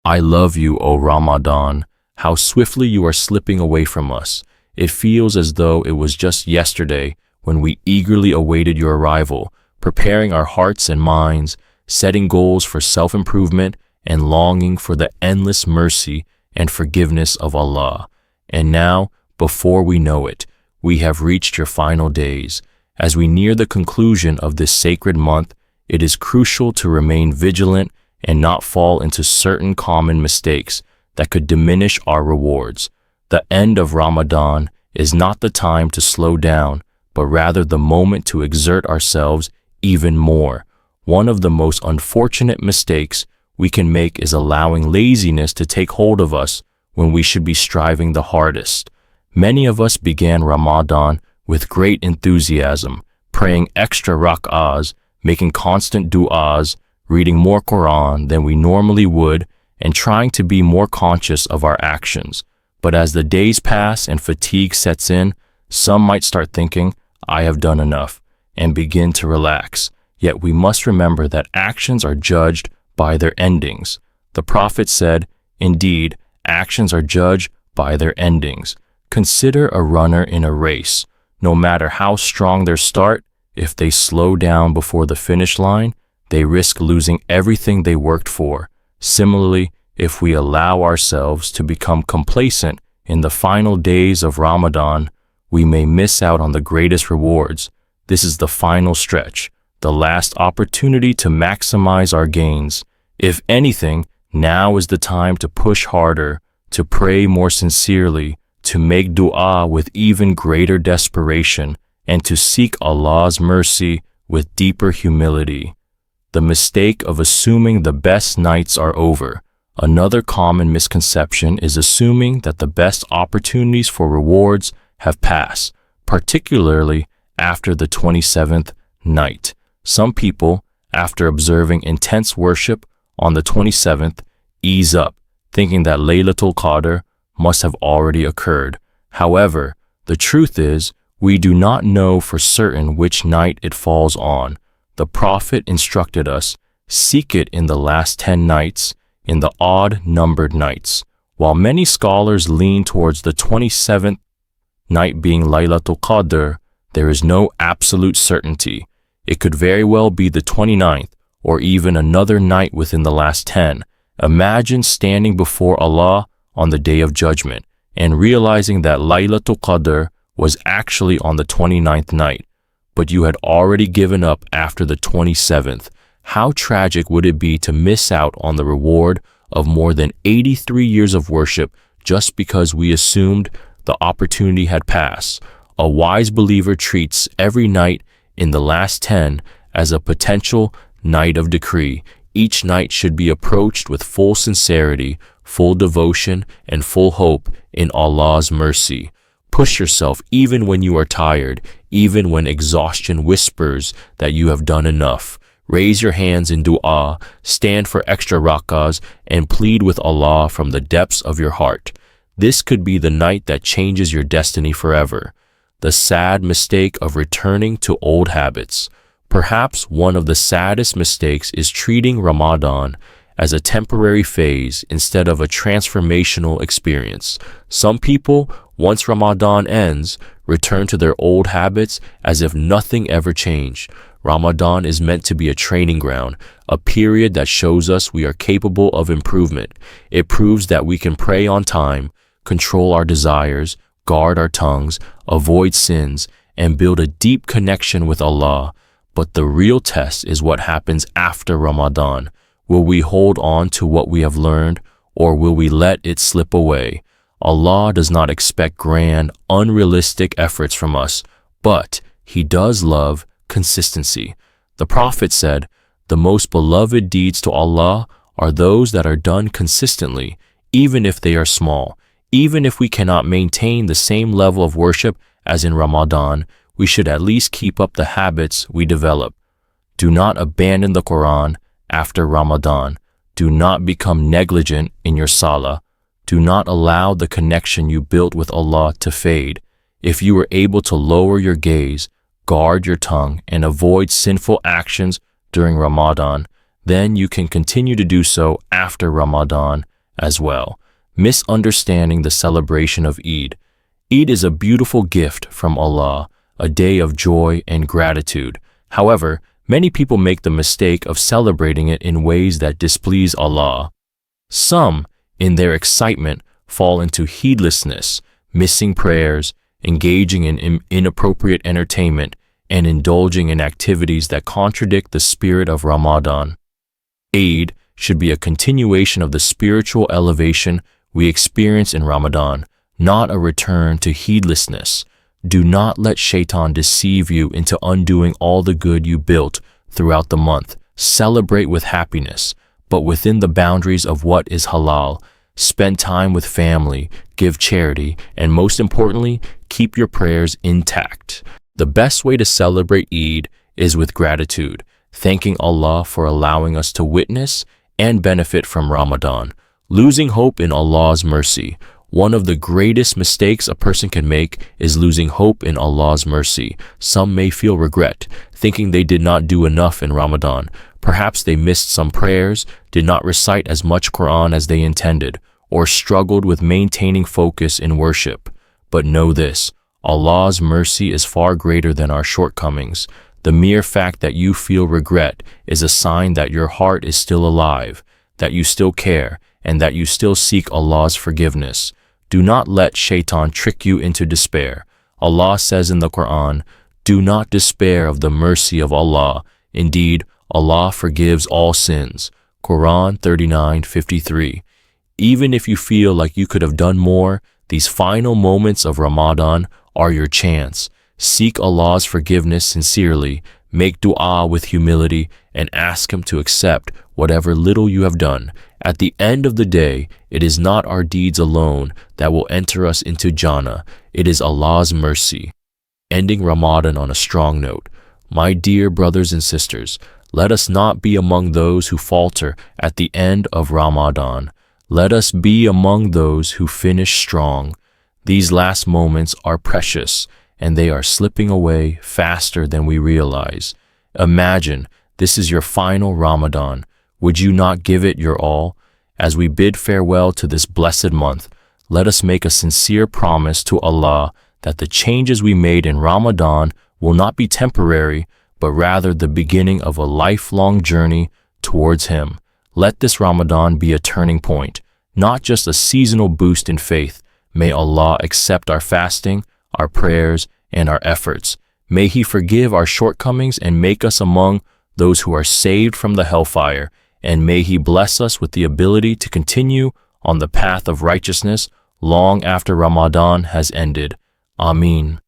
I love you, O Ramadan. How swiftly you are slipping away from us. It feels as though it was just yesterday when we eagerly awaited your arrival, preparing our hearts and minds, setting goals for self-improvement, and longing for the endless mercy and forgiveness of Allah. And now, before we know it, we have reached your final days. As we near the conclusion of this sacred month, it is crucial to remain vigilant and not fall into certain common mistakes that could diminish our rewards. The end of Ramadan is not the time to slow down, but rather the moment to exert ourselves even more. One of the most unfortunate mistakes we can make is allowing laziness to take hold of us when we should be striving the hardest. Many of us began Ramadan with great enthusiasm, praying extra rak'ahs, making constant du'as, reading more Quran than we normally would, and trying to be more conscious of our actions. But as the days pass and fatigue sets in, some might start thinking, I have done enough, and begin to relax. Yet we must remember that actions are judged by their endings. The Prophet said, indeed, actions are judged by their endings. Consider a runner in a race. No matter how strong their start, if they slow down before the finish line, they risk losing everything they worked for. Similarly, if we allow ourselves to become complacent in the final days of Ramadan, we may miss out on the greatest rewards. This is the final stretch, the last opportunity to maximize our gains. If anything, now is the time to push harder, to pray more sincerely, to make dua with even greater desperation, and to seek Allah's mercy with deeper humility. The mistake of assuming the best nights are over. Another common misconception is assuming that the best opportunities for rewards have passed, particularly after the 27th night. Some people, after observing intense worship on the 27th, ease up, thinking that Laylatul Qadr must have already occurred. However, the truth is, we do not know for certain which night it falls on. The Prophet instructed us, seek it in the last 10 nights, in the odd-numbered nights. While many scholars lean towards the 27th night being Laylatul Qadr, there is no absolute certainty. It could very well be the 29th, or even another night within the last 10. Imagine standing before Allah on the Day of Judgment and realizing that Laylatul Qadr was actually on the 29th night, but you had already given up after the 27th. How tragic would it be to miss out on the reward of more than 83 years of worship just because we assumed the opportunity had passed? A wise believer treats every night in the last 10 as a potential night of decree. Each night should be approached with full sincerity, full devotion, and full hope in Allah's mercy. Push yourself even when you are tired, even when exhaustion whispers that you have done enough. Raise your hands in dua, stand for extra rak'ahs, and plead with Allah from the depths of your heart. This could be the night that changes your destiny forever. The sad mistake of returning to old habits. Perhaps one of the saddest mistakes is treating Ramadan as a temporary phase instead of a transformational experience. Some people, once Ramadan ends, return to their old habits as if nothing ever changed. Ramadan is meant to be a training ground, a period that shows us we are capable of improvement. It proves that we can pray on time, control our desires, guard our tongues, avoid sins, and build a deep connection with Allah. But the real test is what happens after Ramadan. Will we hold on to what we have learned, or will we let it slip away? Allah does not expect grand, unrealistic efforts from us, but He does love consistency. The Prophet said, the most beloved deeds to Allah are those that are done consistently, even if they are small. Even if we cannot maintain the same level of worship as in Ramadan, we should at least keep up the habits we develop. Do not abandon the Quran after Ramadan. Do not become negligent in your salah. Do not allow the connection you built with Allah to fade. If you are able to lower your gaze, guard your tongue, and avoid sinful actions during Ramadan, then you can continue to do so after Ramadan as well. Misunderstanding the celebration of Eid. Eid is a beautiful gift from Allah, a day of joy and gratitude. However, many people make the mistake of celebrating it in ways that displease Allah. Some, in their excitement, fall into heedlessness, missing prayers, engaging in inappropriate entertainment, and indulging in activities that contradict the spirit of Ramadan. Eid should be a continuation of the spiritual elevation we experience in Ramadan, not a return to heedlessness. Do not let Shaitan deceive you into undoing all the good you built throughout the month. Celebrate with happiness, but within the boundaries of what is halal. Spend time with family, give charity, and most importantly, keep your prayers intact. The best way to celebrate Eid is with gratitude, thanking Allah for allowing us to witness and benefit from Ramadan. Losing hope in Allah's mercy. One of the greatest mistakes a person can make is losing hope in Allah's mercy. Some may feel regret, thinking they did not do enough in Ramadan. Perhaps they missed some prayers, did not recite as much Quran as they intended, or struggled with maintaining focus in worship. But know this, Allah's mercy is far greater than our shortcomings. The mere fact that you feel regret is a sign that your heart is still alive, that you still care, and that you still seek Allah's forgiveness. Do not let Shaitan trick you into despair. Allah says in the Quran, "Do not despair of the mercy of Allah. Indeed, Allah forgives all sins." Quran 39:53. Even if you feel like you could have done more, these final moments of Ramadan are your chance. Seek Allah's forgiveness sincerely, make dua with humility, and ask Him to accept whatever little you have done. At the end of the day, it is not our deeds alone that will enter us into Jannah. It is Allah's mercy. Ending Ramadan on a strong note. My dear brothers and sisters, let us not be among those who falter at the end of Ramadan. Let us be among those who finish strong. These last moments are precious, and they are slipping away faster than we realize. Imagine this is your final Ramadan. Would you not give it your all? As we bid farewell to this blessed month, let us make a sincere promise to Allah that the changes we made in Ramadan will not be temporary, but rather the beginning of a lifelong journey towards Him. Let this Ramadan be a turning point, not just a seasonal boost in faith. May Allah accept our fasting, our prayers, and our efforts. May He forgive our shortcomings and make us among those who are saved from the hellfire. And may He bless us with the ability to continue on the path of righteousness long after Ramadan has ended. Ameen.